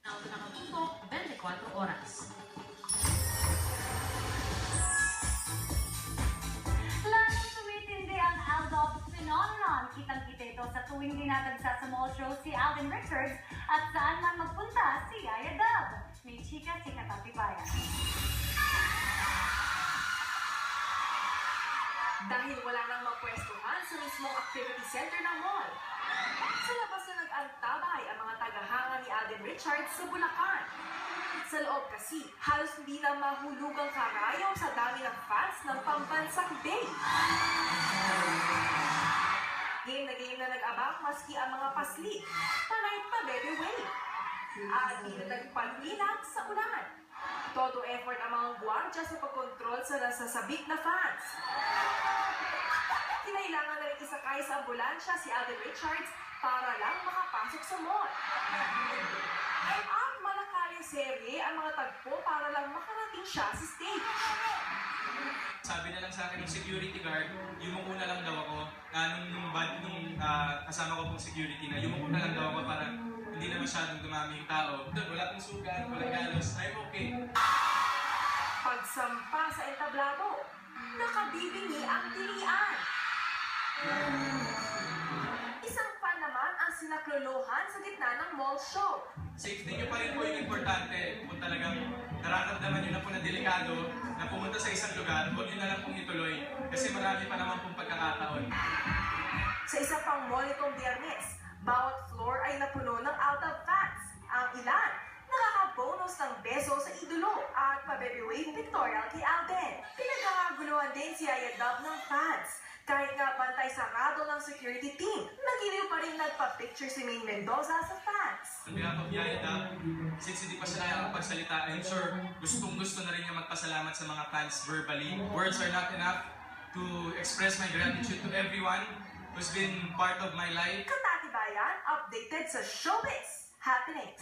Auto nakatutok 24 oras. Lalong tumitindi ang Aldab phenomenon. Kitang-kita ito sa tuwing dinadagsa sa mall show si Alden Richards at saan man magpunta si Yaya Dub. May chika-chika Tatibayan. Dahil wala nang mapwestuhan sa mismong activity center ng mall. Sa labas na nag-antabay ang mga tagahanga ni Alden Richards sa Bulacan. Sa loob kasi, halos hindi na mahulugang karayaw sa dami ng fans ng pambansang Bay. Game na nag-abang maski ang mga pasli, panay pa baby wave. At di na nagpalilang sa ulan. Todo effort ang mga gwardiya sa pagkontrol sa nasasabik na fans. Kinailangan na rin isakay sa ambulansya si Alden Richards para lang makapasok sa mall. At malakaling serye ang mga tagpo para lang makarating siya sa stage. Sabi na lang sa akin ng security guard, yumuko na lang daw ako. Nung kasama ko pong security na, yumuko na lang daw ako para hindi na masyadong dumami yung tao. Doon, wala pong sugat, walang galos, I'm okay. Pagsampa sa entablado, nakabibingi ang tilian. Isang fan naman ang sinaklolohan sa gitna ng mall show. Safety nyo pa rin po yung importante. Kung talagang nararamdaman nyo na po na delikado na pumunta sa isang lugar, huwag nyo na lang pong ituloy kasi marami pa naman pong pagkakataon. Sa isa pang mall itong Biyernes, bawat floor ay napuno ng Aldab fans. Ang ilan, nakaka-bonus ng beso sa idolo at pa-baby-wave pictorial kay Alden. Pinagkakaguluhan din si Yaya Dub ng fans. Kahit nga bantay sarado ng security team, nagiliw pa rin nagpa-picture si Maine Mendoza sa fans. On behalf of Yaya Dub, since hindi pa siya nakakapagsalita, I'm sure gustong-gusto na rin niya magpasalamat sa mga fans verbally. Words are not enough to express my gratitude to everyone who's been part of my life. Katatibayan, updated sa showbiz happenings.